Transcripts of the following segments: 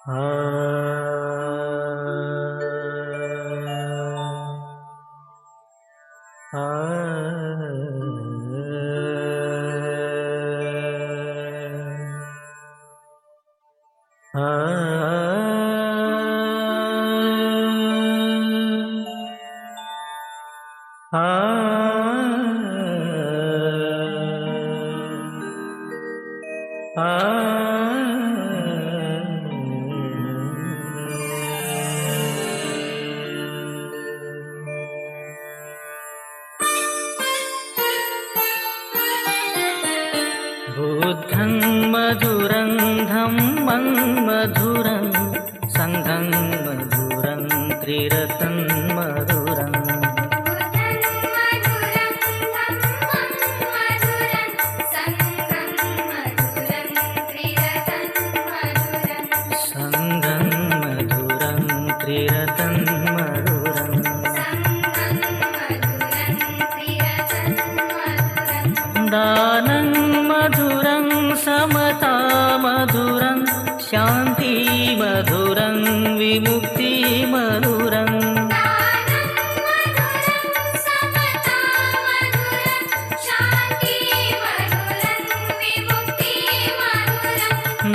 आ बुद्धं मधुरं धम्मं मधुरं संघं मधुरं त्रिरतं मधुरं संघं मधुरं त्रिरतं मधुरं दानं मधुरं समता मधुरं शान्ति मधुरं विमुक्ति मधुरं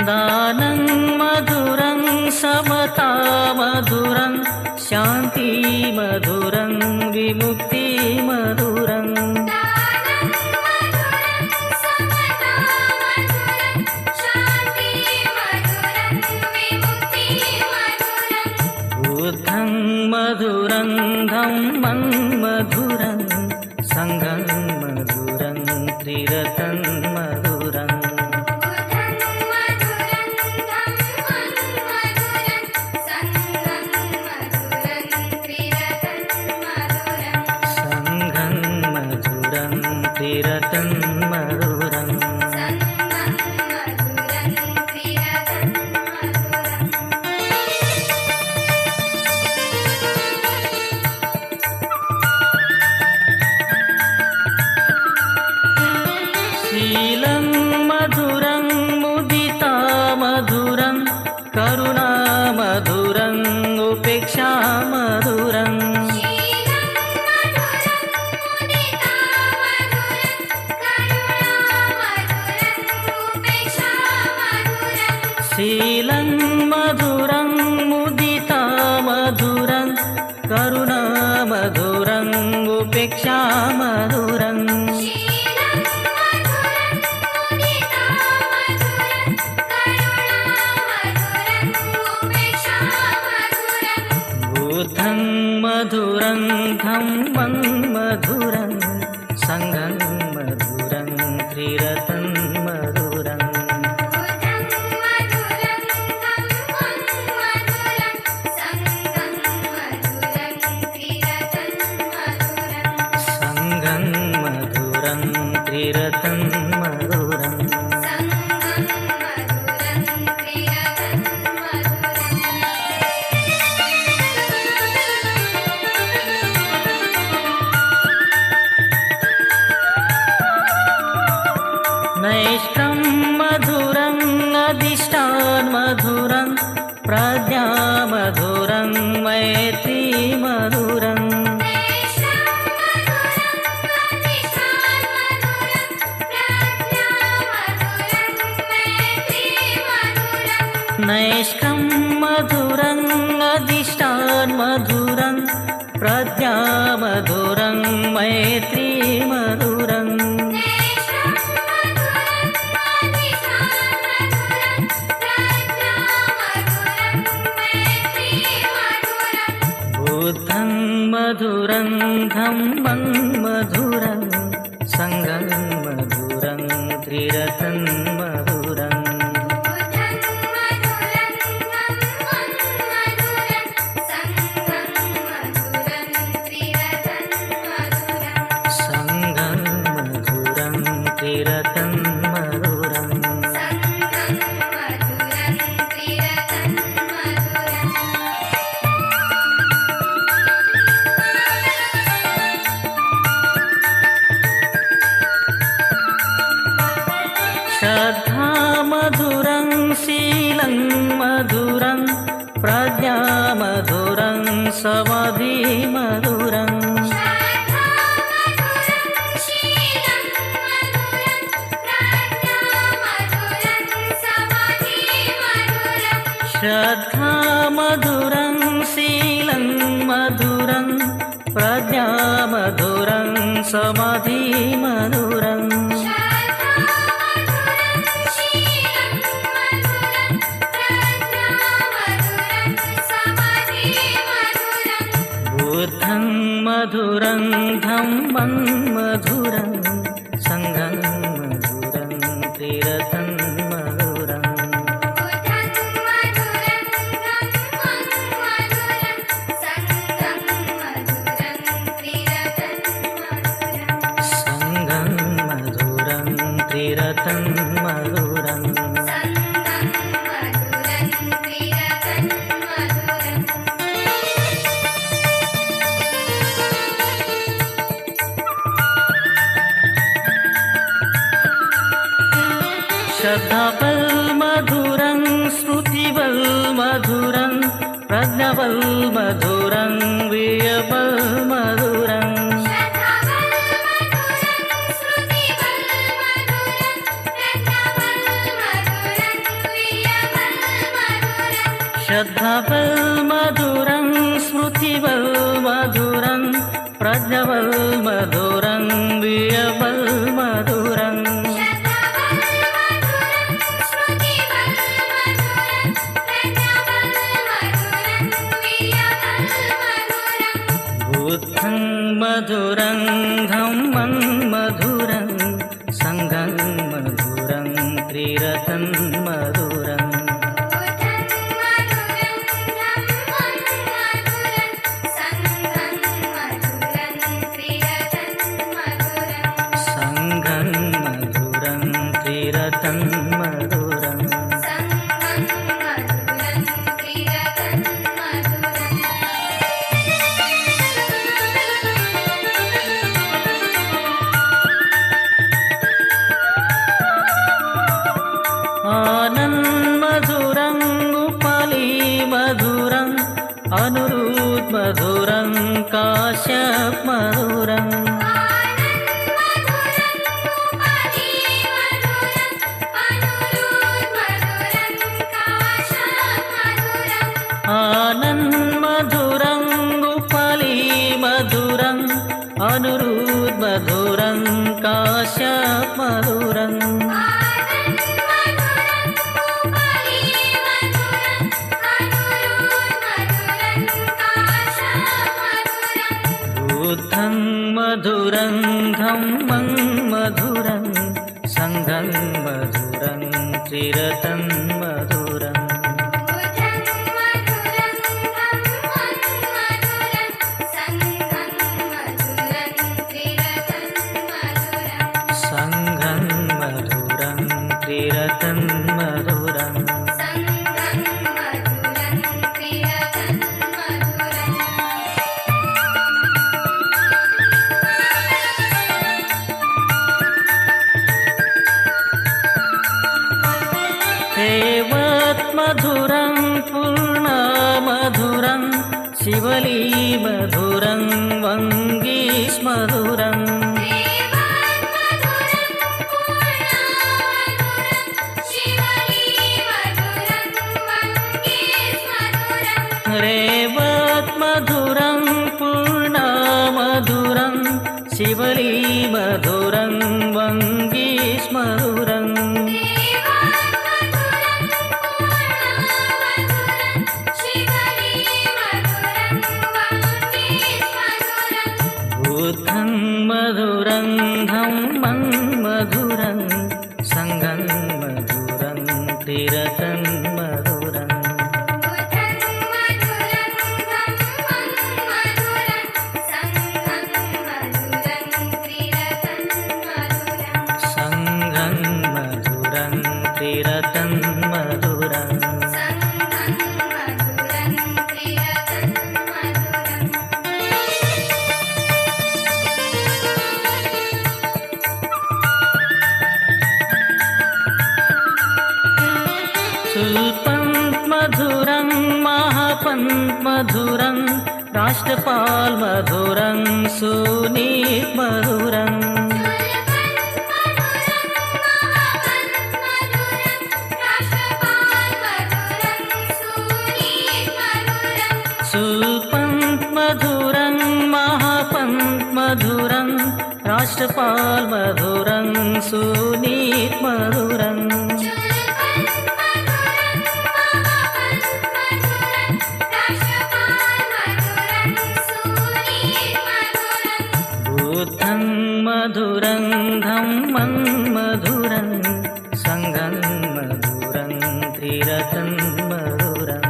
दानं मधुरं समता मधुरं शान्ति मधुरं विमुक्ति मधुरं बुद्धं मधुरं धम्मं मधुरं संघं मधुरं त्रिरतं मधुरं संघं मधुरं त्रिरतं मधुरं शीलं मधुरं मुदिता मधुरं करुणा मधुरं उपेक्षा मधुरं शीलं मधुरं मुदिता मधुरं करुणा मधुरं उपेक्षा मधुरं बुद्धं मधुरं धम्मं मधुरं संघं मधुरं त्रिरतं मधुरं संघं मधुरं त्रिरतं मधुरं नैष्ठं मधुरं अधिष्ठान मधुरं प्रज्ञा मधुरं मैत्री मधुरं नैष्ठं मधुरं अधिष्ठान मधुरं प्रज्ञा मधुरं मैत्री मधुरं बुद्धं मधुरं धम्मं मधुरं संघं मधुरं त्रिरतं मधुरं संघं मधुरं त्रिरतं मधुरं प्रज्ञामधुरं समाधिमधुरम् श्रद्धामधुरं शीलं मधुरं प्रज्ञामधुरं समाधिमधुरम् बुद्धं मधुरं धम्मं मधुरं संघं मधुरं त्रिरतं मधुरम् संघं मधुरं त्रिरतं मधुरम् श्रद्धाबल मधुरं स्मृतिबल मधुरं प्रज्ञाबल मधुरं वीर्यबल मधुरं श्रद्धाबल मधुरं स्मृतिबल मधुरं प्रज्ञाबल मधुरं वीर्यबल मधुरं बुद्धं मधुरं धम्मं मधुरं संघं मधुरं त्रिरतं मधुरम् संघं मधुरं त्रिरतं मधुरम् आनन्मधुरं उपाली मधुरं अनुरुद्ध मधुरं काश्यप मधुरम् आनन्मधुरं उपाली मधुरं अनुरुद्ध मधुरं काश्यप मधुरम् बुद्धं मधुरं धम्मं मधुरं संघं मधुरं त्रिरतं मधुरम् संघं मधुरं त्रिरतं मधुरम् मधुरं पूर्णमधुरं शिवली मधुरं वङ्गीश मधुरं रेवत मधुरं पूर्णमधुरं शिवली मधुरं वङ्गीश मधुरं बुद्धं मधुरं धम्मं मधुरं संघं मधुरं त्रिरतं मधुरम् संघं मधुरं त्रिरतं मधुरम् महापन्मधुरं राष्ट्रपाल मधुरं सुनीत मधुरं सुपन्मधुरं महापन्मधुरं राष्ट्रपाल मधुरं सुनीत मधुरं बुद्धं मधुरं धम्मं मधुरं संघं मधुरं त्रिरतं मधुरं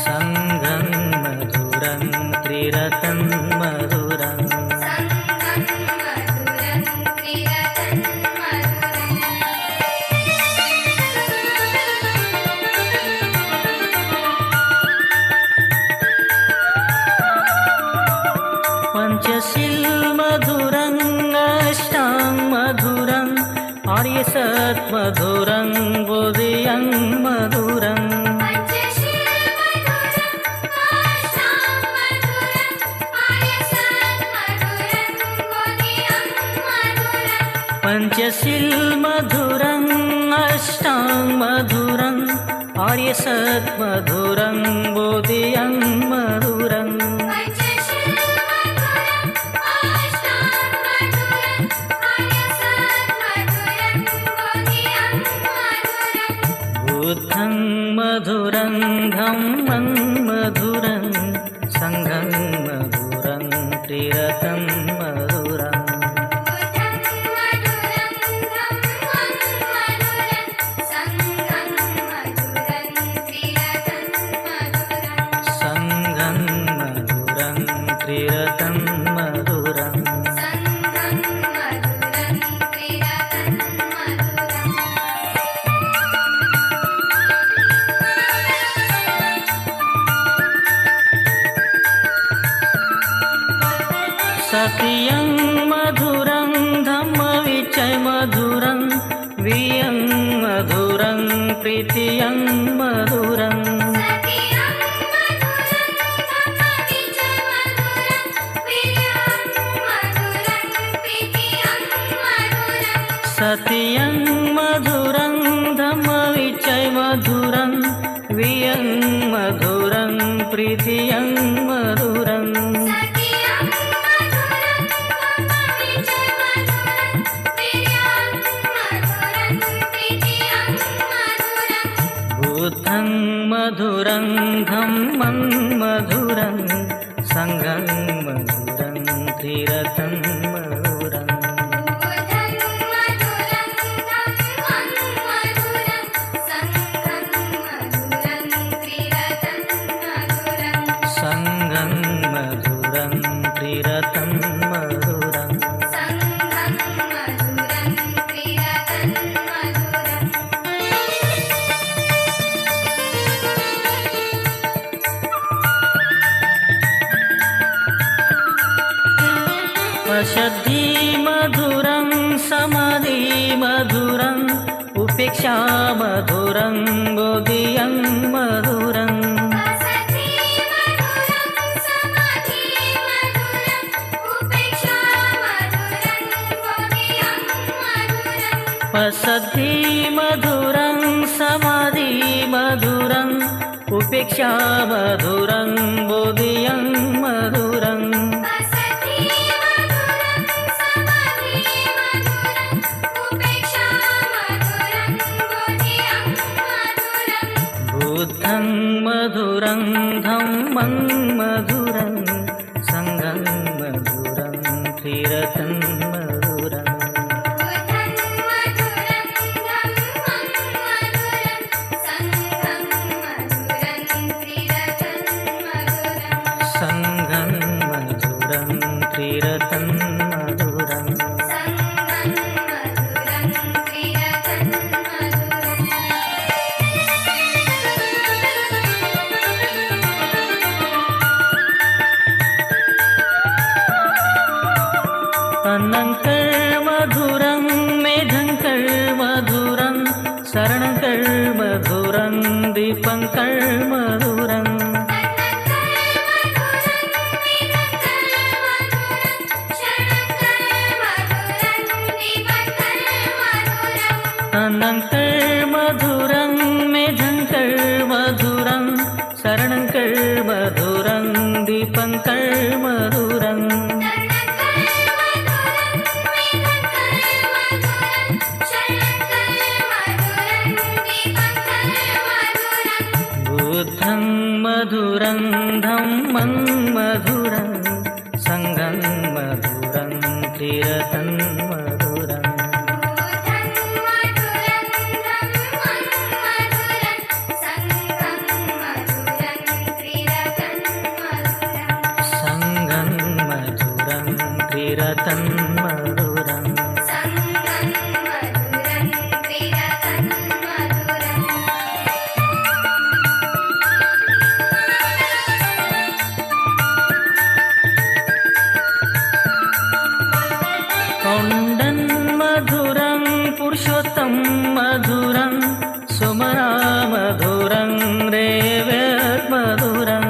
संघं मधुरं त्रिरतं मधुरं पंचशील मधुरं अष्टांग मधुरं आर्यसत् मधुरं बोधियं मधुरं पंचशील मधुरं अष्टांग मधुरं आर्यसत् मधुरं बोधियं मधुरं बुद्धं मधुरं धम्मं मधुरं संघं मधुरं त्रिरतं मधुरं संघं मधुरं त्रिरतं मधुरं सत्यं मधुरं धम्मविचय मधुरं वियं मधुरं प्रीतियं मधुरं सत्यं मधुरं धम्मविचय मधुरं वियं मधुरं प्रीतियं मधुरं बुद्धं मधुरं धम्मं मधुरं संघं मधुरं त्रिरतं मधुरं संघं मधुरं त्रिरतं मधुरं वशद्धि मधुरं समाधि मधुरं उपेक्षा मधुरं बोधियं मधुरं वशद्धि मधुरं समाधि मधुरं उपेक्षा मधुरं बोधियं मधुरं बुद्धं मधुरं धम्मं मधुरं संघं मधुरं त्रिरतं मधुरं संघं मधुरं त्रिरतं मधुरं अन्नङ्कर् मधुरं मेघङ्कर् मधुरं शरणङ्कर् मधुरं दीपङ्कर् मधुरम् अन्नङ्कर् मधुरं मेघङ्कर् मधुरं शरणङ्कर् मधुरं दीपङ्कर् मधुरम् बुद्धं मधुरं धम्मं मधुरं सङ्घं मधुरं त्रिरतं मधुरम् सङ्घं मधुरं त्रिरतं मधुरम् कौण्डन् मधुरं पुरुषोत्तं मधुरं सुमरा मधुरं रेवत् मधुरम्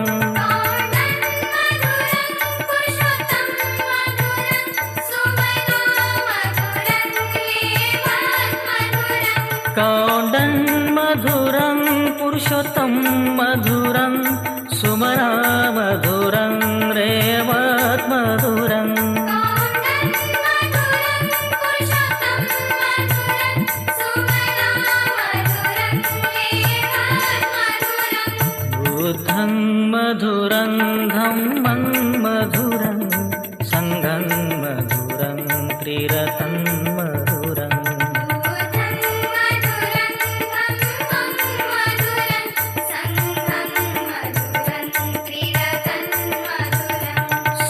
कौण्डन् मधुरं पुरुषोत्तं मधुरं सुमरा मधुरं रेवत् मधुरम् बुद्धं मधुरं धम्मं मधुरं सङ्घं मधुरं त्रिरतं मधुरम्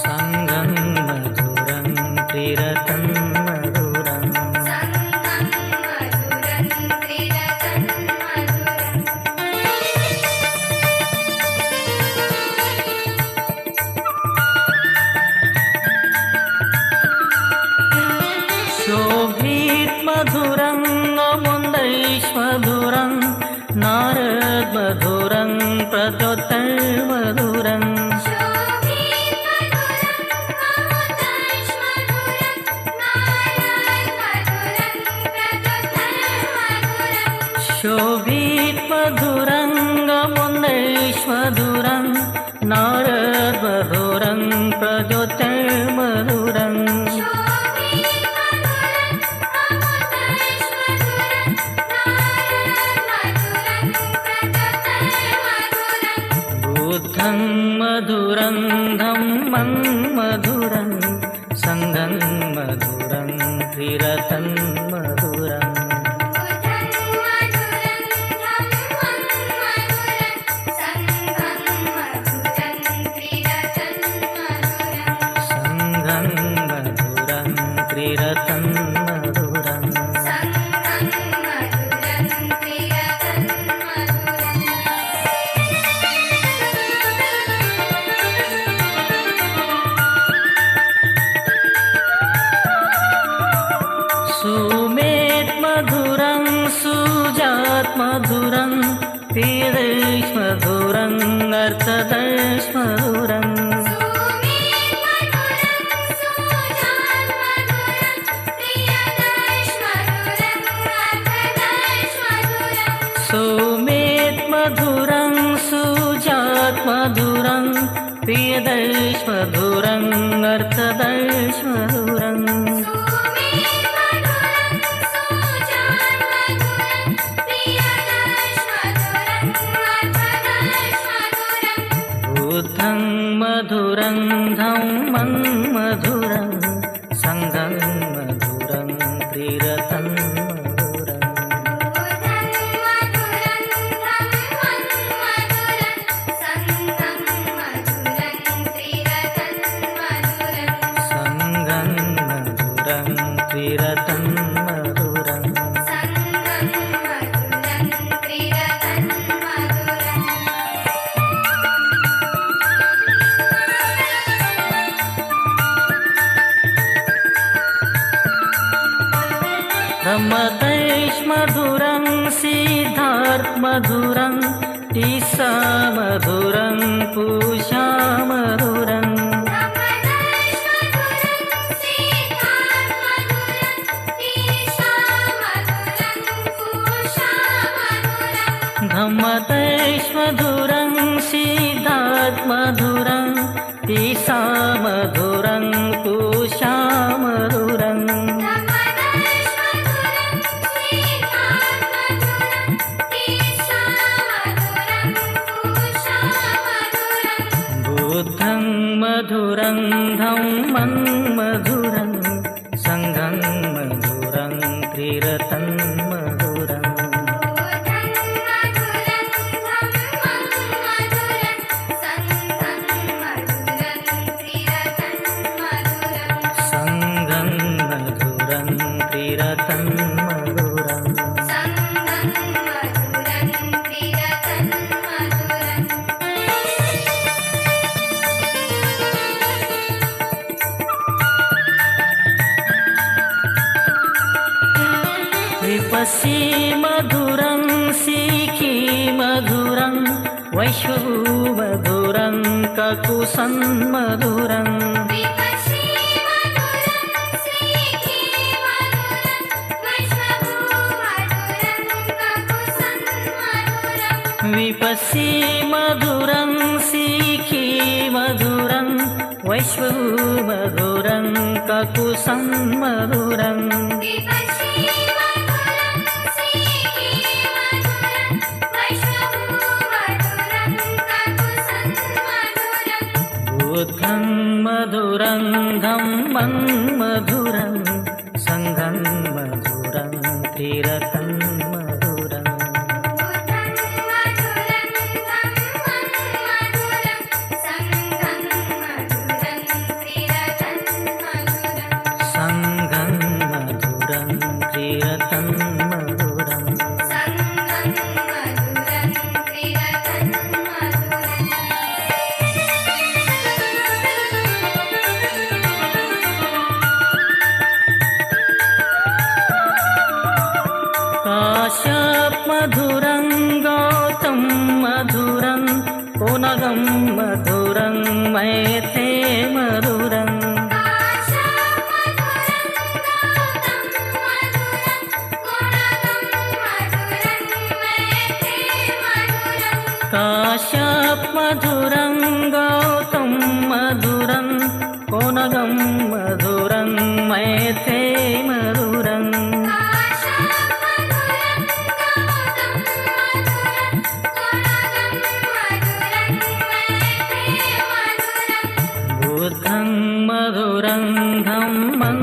सङ्घं मधुरं त्रिरतं मधुरम् शोभित मधुरं मुन्दैश्मधुरं नारद मधुरं प्रद्योतर् मधुरम् शोभित मधुरं मुन्दैश्मधुरं नारद मधुरं प्रद्योतर् मधुरम् बुद्धं मधुरं धम्मं मधुरं सङ्घं मधुरं त्रिरतं मधुरम् सङ्घं मधुरं त्रिरतं मधुरम् सुमेध मधुरं सुजात मधुरं पीयूष मधुरं अर्थदर्श मधुरम् सुमेध मधुरं सुजात मधुरं पीयूष मधुरं अर्थदर्श मधुरम् बुद्धं मधुरं धम्मं मधुरं सङ्घं मधुरं त्रिरतं मधुरम् सङ्घं मधुरं त्रिरतं मधुरम् धम्मदैश्मधुरं सिद्धार्थमधुरं ईशामधुरं पूषामधुरं धम्मदैश्मधुरं सिद्धार्थमधुरं ईशामधुरं पूषामधुरं बुद्धं मधुरं धम्मं मधुरं संघं मधुरं त्रिरतं मधुरं संघं मधुरं त्रिरतं मधुरं विपस्सी मधुरं सीखी मधुरं वैश्वु मधुरं ककुसं मधुरं विपस्सी मधुरं सीखी मधुरं वैश्वु मधुरं ककुसं मधुरं बुद्धं मधुरं धम्मं मधुरं संघं मधुरं त्रिरतं मधुरं संघं मधुरं त्रिरतं मधुरं काश्यप मधुरं गौतम मधुरं पुनगं मधुरं मैथे मधुरं काश्यप मधुरं गौतम मधुरं पुनगं मधुरं मैथे मधुरं बुद्धं मधुरं धम्मं